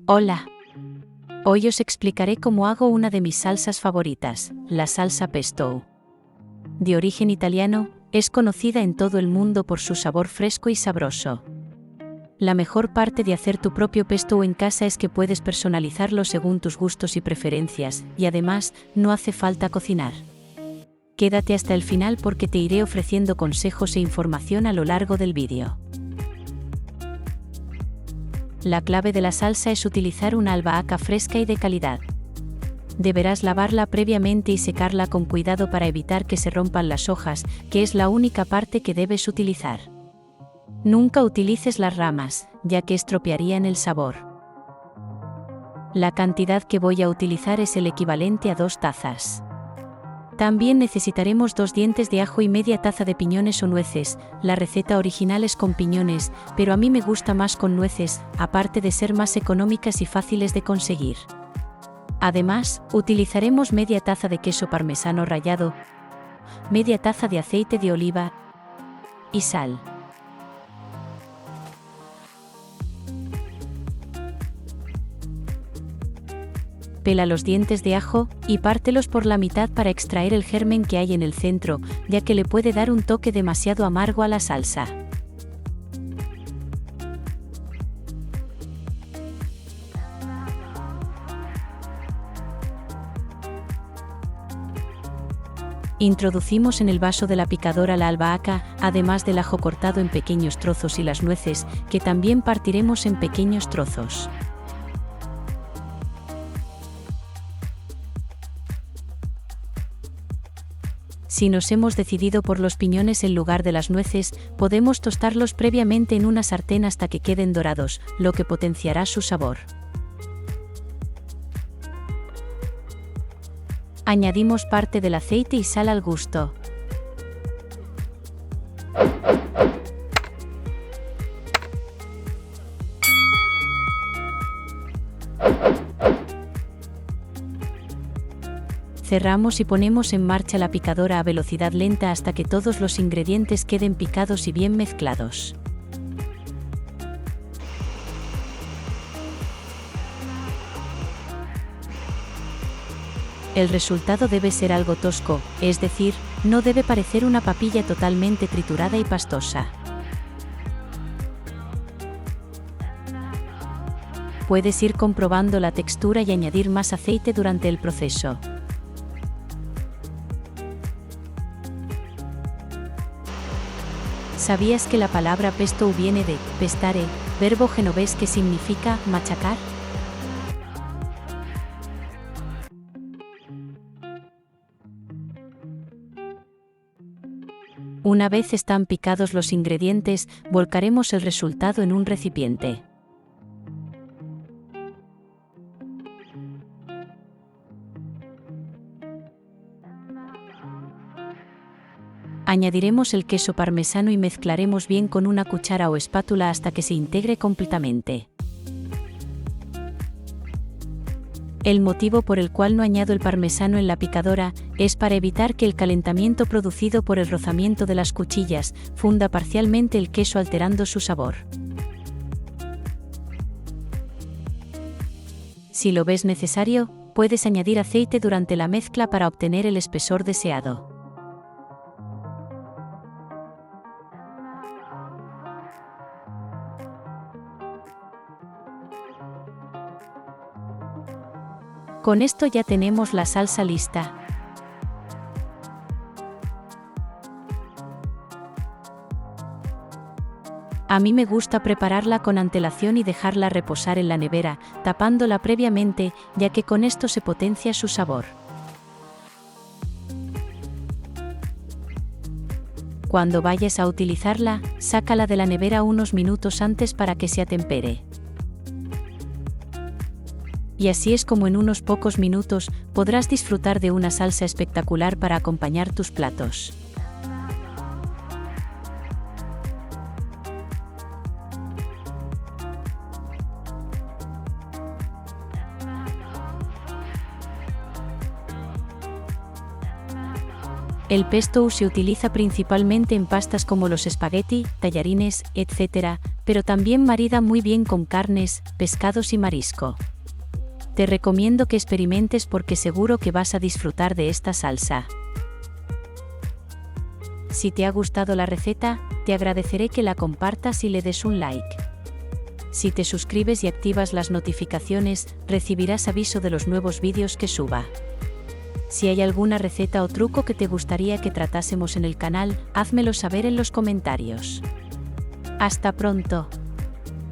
Hola. Hoy os explicaré cómo hago una de mis salsas favoritas, la salsa pesto. De origen italiano, es conocida en todo el mundo por su sabor fresco y sabroso. La mejor parte de hacer tu propio pesto en casa es que puedes personalizarlo según tus gustos y preferencias, y además, no hace falta cocinar. Quédate hasta el final porque te iré ofreciendo consejos e información a lo largo del vídeo. La clave de la salsa es utilizar una albahaca fresca y de calidad. Deberás lavarla previamente y secarla con cuidado para evitar que se rompan las hojas, que es la única parte que debes utilizar. Nunca utilices las ramas, ya que estropearían el sabor. La cantidad que voy a utilizar es el equivalente a 2 tazas. También necesitaremos 2 dientes de ajo y media taza de piñones o nueces. La receta original es con piñones, pero a mí me gusta más con nueces, aparte de ser más económicas y fáciles de conseguir. Además, utilizaremos media taza de queso parmesano rallado, media taza de aceite de oliva y sal. Pela los dientes de ajo y pártelos por la mitad para extraer el germen que hay en el centro, ya que le puede dar un toque demasiado amargo a la salsa. Introducimos en el vaso de la picadora la albahaca, además del ajo cortado en pequeños trozos y las nueces, que también partiremos en pequeños trozos. Si nos hemos decidido por los piñones en lugar de las nueces, podemos tostarlos previamente en una sartén hasta que queden dorados, lo que potenciará su sabor. Añadimos parte del aceite y sal al gusto. Cerramos y ponemos en marcha la picadora a velocidad lenta hasta que todos los ingredientes queden picados y bien mezclados. El resultado debe ser algo tosco, es decir, no debe parecer una papilla totalmente triturada y pastosa. Puedes ir comprobando la textura y añadir más aceite durante el proceso. ¿Sabías que la palabra pesto viene de pestare, verbo genovés que significa machacar? Una vez están picados los ingredientes, volcaremos el resultado en un recipiente. Añadiremos el queso parmesano y mezclaremos bien con una cuchara o espátula hasta que se integre completamente. El motivo por el cual no añado el parmesano en la picadora es para evitar que el calentamiento producido por el rozamiento de las cuchillas funda parcialmente el queso alterando su sabor. Si lo ves necesario, puedes añadir aceite durante la mezcla para obtener el espesor deseado. Con esto ya tenemos la salsa lista. A mí me gusta prepararla con antelación y dejarla reposar en la nevera, tapándola previamente, ya que con esto se potencia su sabor. Cuando vayas a utilizarla, sácala de la nevera unos minutos antes para que se atempere. Y así es como en unos pocos minutos podrás disfrutar de una salsa espectacular para acompañar tus platos. El pesto se utiliza principalmente en pastas como los espagueti, tallarines, etc., pero también marida muy bien con carnes, pescados y marisco. Te recomiendo que experimentes porque seguro que vas a disfrutar de esta salsa. Si te ha gustado la receta, te agradeceré que la compartas y le des un like. Si te suscribes y activas las notificaciones, recibirás aviso de los nuevos vídeos que suba. Si hay alguna receta o truco que te gustaría que tratásemos en el canal, házmelo saber en los comentarios. Hasta pronto.